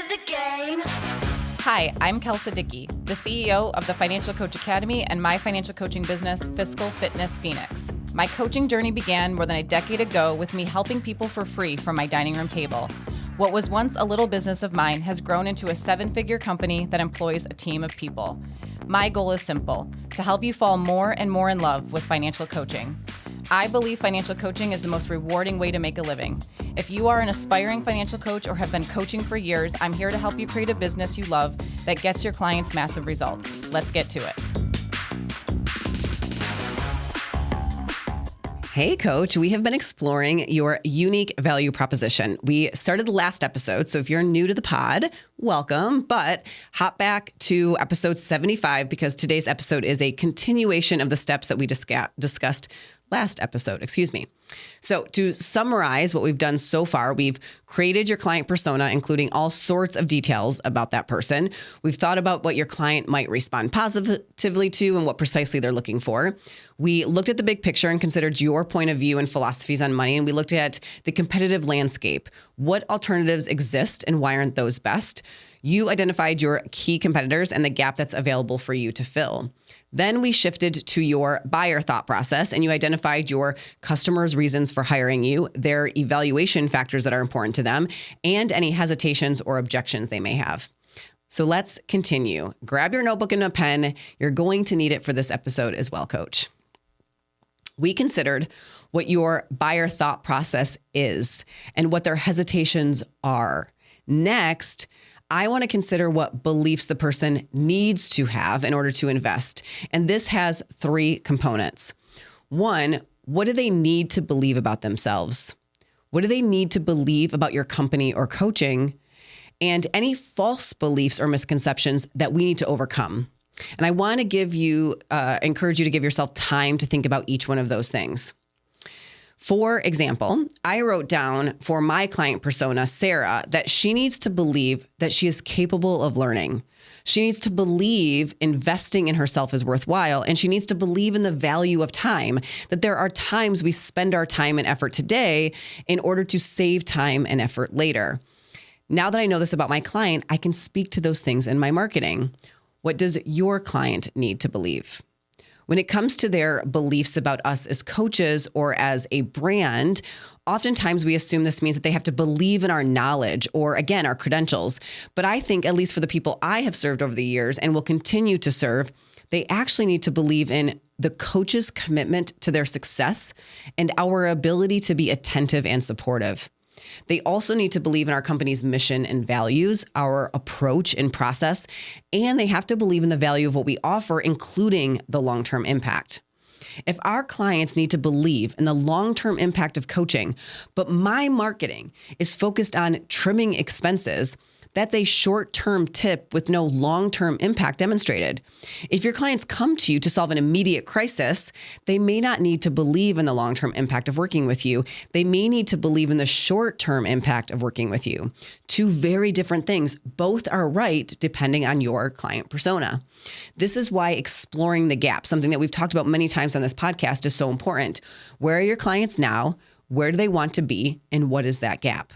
the game. Hi, I'm Kelsa Dickey, the CEO of the Financial Coach Academy and my financial coaching business, Fiscal Fitness Phoenix. My coaching journey began more than a decade ago with me helping people for free from my dining room table. What was once a little business of mine has grown into a 7-figure company that employs a team of people. My goal is simple, to help you fall more and more in love with financial coaching. I believe financial coaching is the most rewarding way to make a living. If you are an aspiring financial coach or have been coaching for years, I'm here to help you create a business you love that gets your clients massive results. Let's get to it. Hey, Coach, we have been exploring your unique value proposition. We started the last episode, so if you're new to the pod, welcome, but hop back to episode 75 because today's episode is a continuation of the steps that we discussed last episode, So to summarize what we've done so far, we've created your client persona, including all sorts of details about that person. We've thought about what your client might respond positively to and what precisely they're looking for. We looked at the big picture and considered your point of view and philosophies on money. And we looked at the competitive landscape. What alternatives exist and why aren't those best? You identified your key competitors and the gap that's available for you to fill. Then we shifted to your buyer thought process and you identified your customers' reasons for hiring you, their evaluation factors that are important to them, and any hesitations or objections they may have. So let's continue. Grab your notebook and a pen. You're going to need it for this episode as well, Coach. We considered what your buyer thought process is and what their hesitations are. Next, I want to consider what beliefs the person needs to have in order to invest. And this has 3 components. 1, what do they need to believe about themselves? What do they need to believe about your company or coaching? And any false beliefs or misconceptions that we need to overcome. And I want to encourage you to give yourself time to think about each one of those things. For example, I wrote down for my client persona, Sarah, that she needs to believe that she is capable of learning. She needs to believe investing in herself is worthwhile, and she needs to believe in the value of time, that there are times we spend our time and effort today in order to save time and effort later. Now that I know this about my client, I can speak to those things in my marketing. What does your client need to believe? When it comes to their beliefs about us as coaches or as a brand, oftentimes we assume this means that they have to believe in our knowledge or, again, our credentials. But I think, at least for the people I have served over the years and will continue to serve, they actually need to believe in the coach's commitment to their success and our ability to be attentive and supportive. They also need to believe in our company's mission and values, our approach and process, and they have to believe in the value of what we offer, including the long-term impact. If our clients need to believe in the long-term impact of coaching, but my marketing is focused on trimming expenses, that's a short-term tip with no long-term impact demonstrated. If your clients come to you to solve an immediate crisis, they may not need to believe in the long-term impact of working with you. They may need to believe in the short-term impact of working with you. 2 very different things. Both are right depending on your client persona. This is why exploring the gap, something that we've talked about many times on this podcast, is so important. Where are your clients now? Where do they want to be? And what is that gap?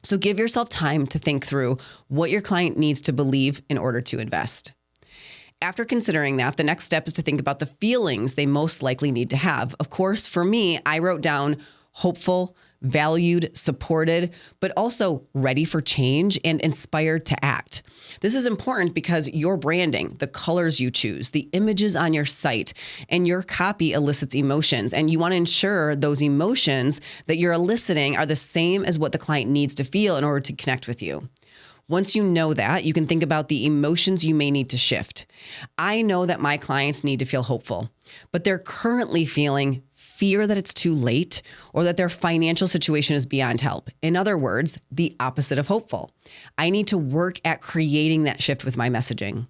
So give yourself time to think through what your client needs to believe in order to invest. After considering that, the next step is to think about the feelings they most likely need to have. Of course, for me, I wrote down hopeful, valued, supported, but also ready for change and inspired to act. This is important because your branding, the colors you choose, the images on your site, and your copy elicits emotions. And you want to ensure those emotions that you're eliciting are the same as what the client needs to feel in order to connect with you. Once you know that, you can think about the emotions you may need to shift. I know that my clients need to feel hopeful, but they're currently feeling fear that it's too late or that their financial situation is beyond help. In other words, the opposite of hopeful. I need to work at creating that shift with my messaging.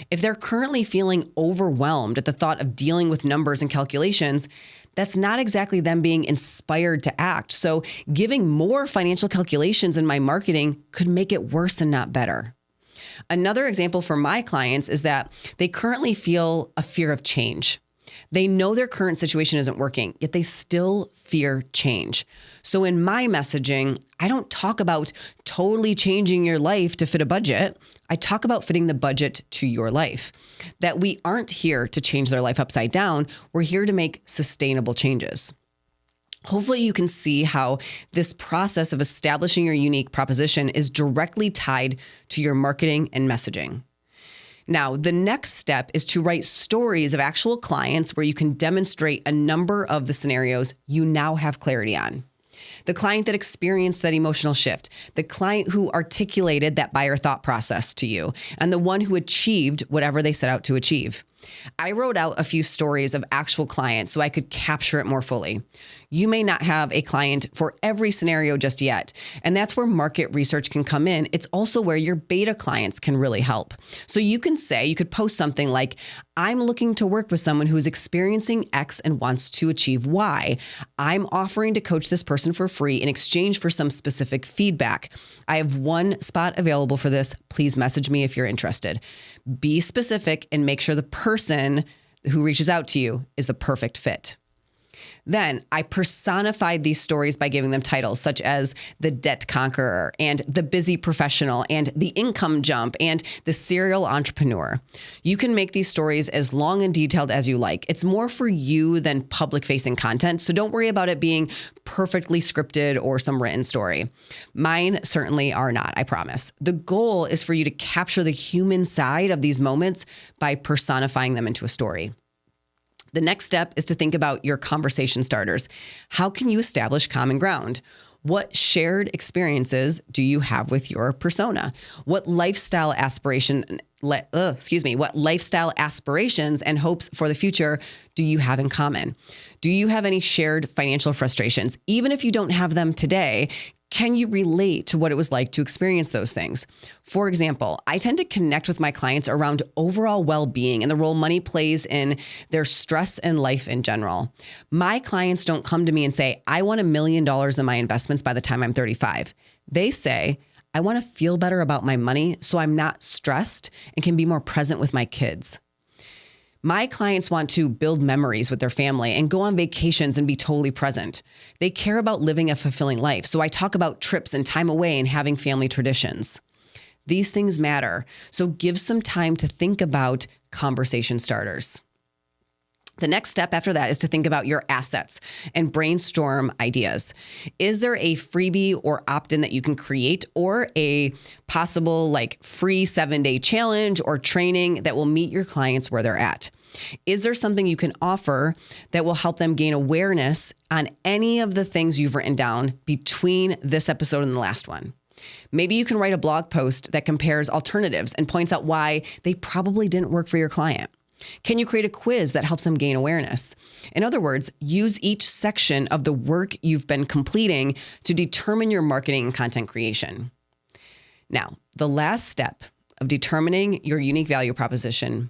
If they're currently feeling overwhelmed at the thought of dealing with numbers and calculations, that's not exactly them being inspired to act. So giving more financial calculations in my marketing could make it worse and not better. Another example for my clients is that they currently feel a fear of change. They know their current situation isn't working, yet they still fear change. So in my messaging, I don't talk about totally changing your life to fit a budget. I talk about fitting the budget to your life. That we aren't here to change their life upside down. We're here to make sustainable changes. Hopefully you can see how this process of establishing your unique proposition is directly tied to your marketing and messaging. Now, the next step is to write stories of actual clients where you can demonstrate a number of the scenarios you now have clarity on. The client that experienced that emotional shift, the client who articulated that buyer thought process to you, and the one who achieved whatever they set out to achieve. I wrote out a few stories of actual clients so I could capture it more fully. You may not have a client for every scenario just yet, and that's where market research can come in. It's also where your beta clients can really help. So you could post something like, I'm looking to work with someone who is experiencing X and wants to achieve Y. I'm offering to coach this person for free in exchange for some specific feedback. I have one spot available for this. Please message me if you're interested. Be specific and make sure the person who reaches out to you is the perfect fit. Then I personified these stories by giving them titles such as the debt conqueror and the busy professional and the income jump and the serial entrepreneur. You can make these stories as long and detailed as you like. It's more for you than public facing content. So don't worry about it being perfectly scripted or some written story. Mine certainly are not, I promise. The goal is for you to capture the human side of these moments by personifying them into a story. The next step is to think about your conversation starters. How can you establish common ground? What shared experiences do you have with your persona? What lifestyle aspirations and hopes for the future do you have in common? Do you have any shared financial frustrations? Even if you don't have them today, can you relate to what it was like to experience those things? For example, I tend to connect with my clients around overall well-being and the role money plays in their stress and life in general. My clients don't come to me and say, I want $1 million in my investments by the time I'm 35. They say, I want to feel better about my money so I'm not stressed and can be more present with my kids. My clients want to build memories with their family and go on vacations and be totally present. They care about living a fulfilling life. So I talk about trips and time away and having family traditions. These things matter. So give some time to think about conversation starters. The next step after that is to think about your assets and brainstorm ideas. Is there a freebie or opt-in that you can create or a possible free 7-day challenge or training that will meet your clients where they're at? Is there something you can offer that will help them gain awareness on any of the things you've written down between this episode and the last one? Maybe you can write a blog post that compares alternatives and points out why they probably didn't work for your client. Can you create a quiz that helps them gain awareness? In other words, use each section of the work you've been completing to determine your marketing and content creation. Now, the last step of determining your unique value proposition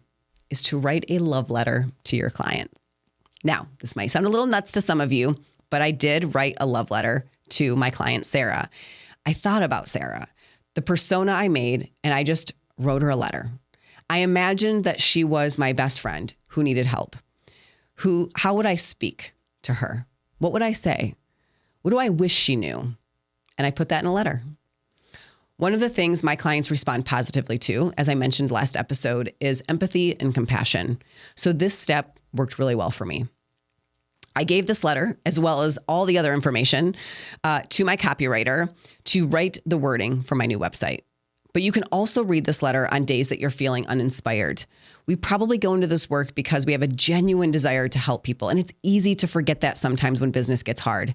is to write a love letter to your client. Now, this might sound a little nuts to some of you, but I did write a love letter to my client, Sarah. I thought about Sarah, the persona I made, and I just wrote her a letter. I imagined that she was my best friend who needed help. How would I speak to her? What would I say? What do I wish she knew? And I put that in a letter. One of the things my clients respond positively to, as I mentioned last episode, is empathy and compassion. So this step worked really well for me. I gave this letter, as well as all the other information, to my copywriter to write the wording for my new website. But you can also read this letter on days that you're feeling uninspired. We probably go into this work because we have a genuine desire to help people. And it's easy to forget that sometimes when business gets hard.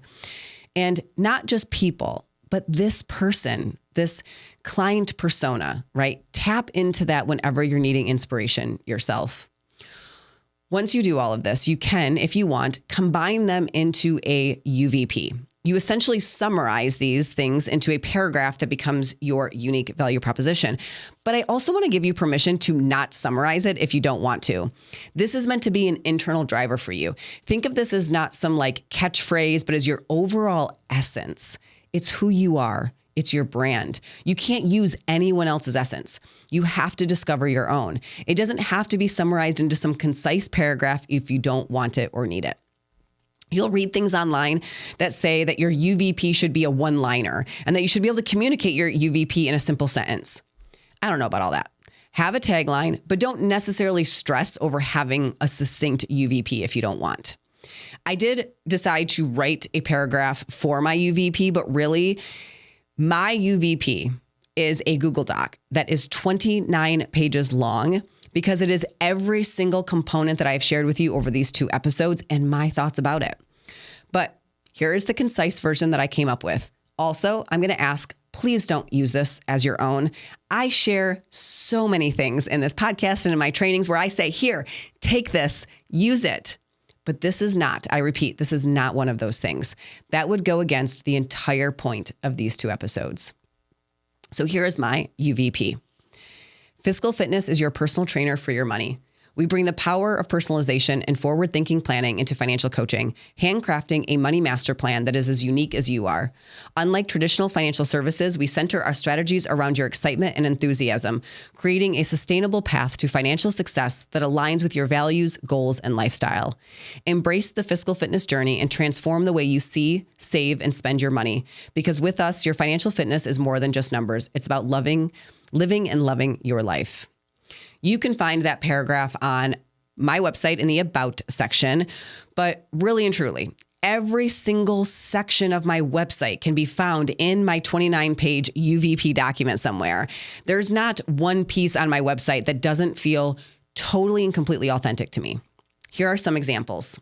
And not just people, but this person, this client persona, right? Tap into that whenever you're needing inspiration yourself. Once you do all of this, you can, if you want, combine them into a UVP. You essentially summarize these things into a paragraph that becomes your unique value proposition. But I also want to give you permission to not summarize it if you don't want to. This is meant to be an internal driver for you. Think of this as not some catchphrase, but as your overall essence. It's who you are. It's your brand. You can't use anyone else's essence. You have to discover your own. It doesn't have to be summarized into some concise paragraph if you don't want it or need it. You'll read things online that say that your UVP should be a one-liner and that you should be able to communicate your UVP in a simple sentence. I don't know about all that. Have a tagline, but don't necessarily stress over having a succinct UVP if you don't want. I did decide to write a paragraph for my UVP, but really, my UVP is a Google Doc that is 29 pages long because it is every single component that I've shared with you over these 2 episodes and my thoughts about it. But here is the concise version that I came up with. Also, I'm going to ask, please don't use this as your own. I share so many things in this podcast and in my trainings where I say, here, take this, use it. But this is not, I repeat, this is not one of those things. That would go against the entire point of these 2 episodes. So here is my UVP. Fiscal Fitness is your personal trainer for your money. We bring the power of personalization and forward-thinking planning into financial coaching, handcrafting a money master plan that is as unique as you are. Unlike traditional financial services, we center our strategies around your excitement and enthusiasm, creating a sustainable path to financial success that aligns with your values, goals, and lifestyle. Embrace the fiscal fitness journey and transform the way you see, save, and spend your money. Because with us, your financial fitness is more than just numbers. It's about living and loving your life. You can find that paragraph on my website in the About section, but really and truly, every single section of my website can be found in my 29-page UVP document somewhere. There's not one piece on my website that doesn't feel totally and completely authentic to me. Here are some examples.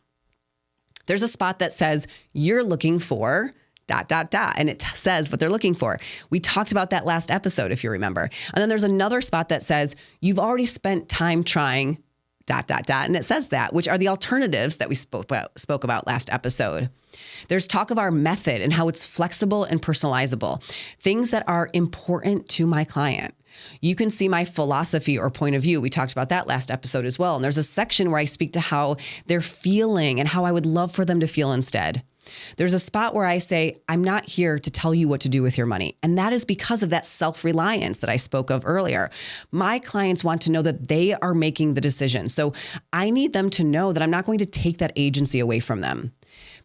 There's a spot that says, you're looking for ... and it says what they're looking for. We talked about that last episode, if you remember. And then there's another spot that says, you've already spent time trying ... and it says that, which are the alternatives that we spoke about last episode. There's talk of our method and how it's flexible and personalizable, things that are important to my client. You can see my philosophy or point of view. We talked about that last episode as well. And there's a section where I speak to how they're feeling and how I would love for them to feel instead. There's a spot where I say, I'm not here to tell you what to do with your money. And that is because of that self-reliance that I spoke of earlier. My clients want to know that they are making the decision. So I need them to know that I'm not going to take that agency away from them.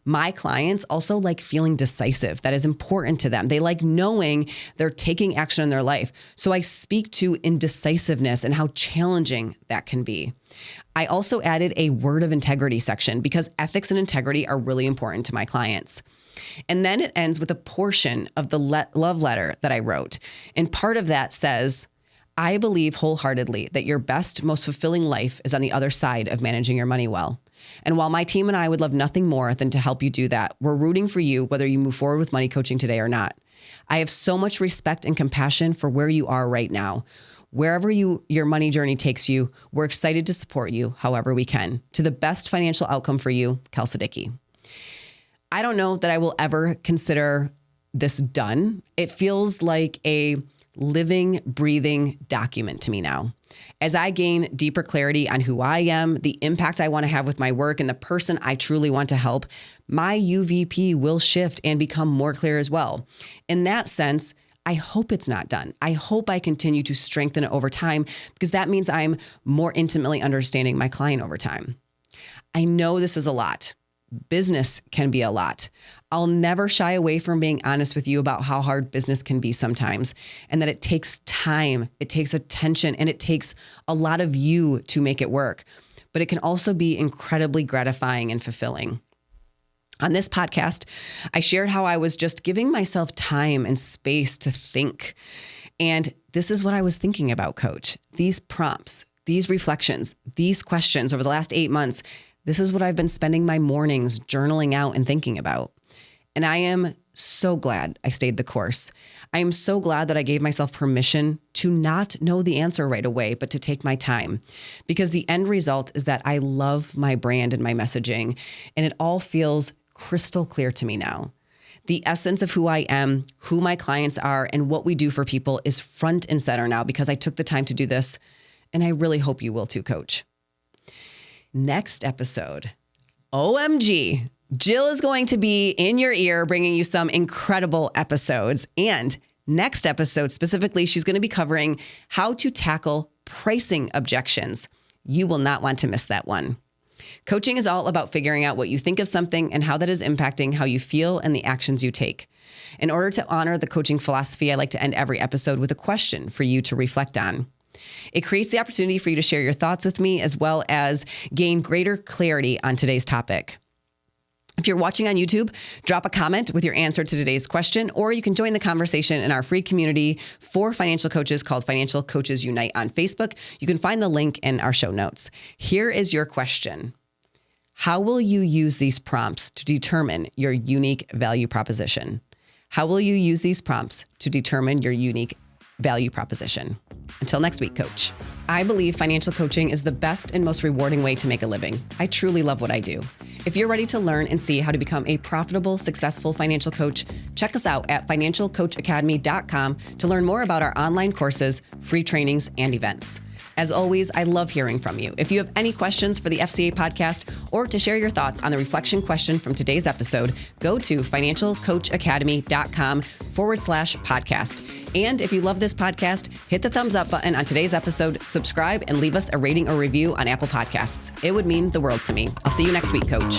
My clients also like feeling decisive. That is important to them. They like knowing they're taking action in their life. So I speak to indecisiveness and how challenging that can be. I also added a word of integrity section because ethics and integrity are really important to my clients. And then it ends with a portion of the love letter that I wrote. And part of that says, I believe wholeheartedly that your best, most fulfilling life is on the other side of managing your money well. And while my team and I would love nothing more than to help you do that, we're rooting for you whether you move forward with money coaching today or not. I have so much respect and compassion for where you are right now. Wherever your money journey takes you, we're excited to support you however we can to the best financial outcome for you, Kelsey Dickey. I don't know that I will ever consider this done. It feels like a living, breathing document to me now. As I gain deeper clarity on who I am, the impact I want to have with my work, and the person I truly want to help, my UVP will shift and become more clear as well. In that sense, I hope it's not done. I hope I continue to strengthen it over time because that means I'm more intimately understanding my client over time. I know this is a lot. Business can be a lot. I'll never shy away from being honest with you about how hard business can be sometimes, and that it takes time, it takes attention, and it takes a lot of you to make it work. But it can also be incredibly gratifying and fulfilling. On this podcast, I shared how I was just giving myself time and space to think. And this is what I was thinking about, Coach. These prompts, these reflections, these questions over the last 8 months, this is what I've been spending my mornings journaling out and thinking about. And I am so glad I stayed the course. I am so glad that I gave myself permission to not know the answer right away, but to take my time. Because the end result is that I love my brand and my messaging, and it all feels crystal clear to me now. The essence of who I am, who my clients are, and what we do for people is front and center now because I took the time to do this, and I really hope you will too, Coach. Next episode, OMG, Jill is going to be in your ear bringing you some incredible episodes. And Next episode, specifically, she's going to be covering how to tackle pricing objections. You will not want to miss that one. Coaching is all about figuring out what you think of something and how that is impacting how you feel and the actions you take. In order to honor the coaching philosophy, I like to end every episode with a question for you to reflect on. It creates the opportunity for you to share your thoughts with me as well as gain greater clarity on today's topic. If you're watching on YouTube, drop a comment with your answer to today's question, or you can join the conversation in our free community for financial coaches called Financial Coaches Unite on Facebook. You can find the link in our show notes. Here is your question. How will you use these prompts to determine your unique value proposition? How will you use these prompts to determine your unique value proposition? Until next week, Coach. I believe financial coaching is the best and most rewarding way to make a living. I truly love what I do. If you're ready to learn and see how to become a profitable, successful financial coach, check us out at financialcoachacademy.com to learn more about our online courses, free trainings, and events. As always, I love hearing from you. If you have any questions for the FCA podcast or to share your thoughts on the reflection question from today's episode, go to financialcoachacademy.com/podcast. And if you love this podcast, hit the thumbs up button on today's episode, subscribe, and leave us a rating or review on Apple Podcasts. It would mean the world to me. I'll see you next week, Coach.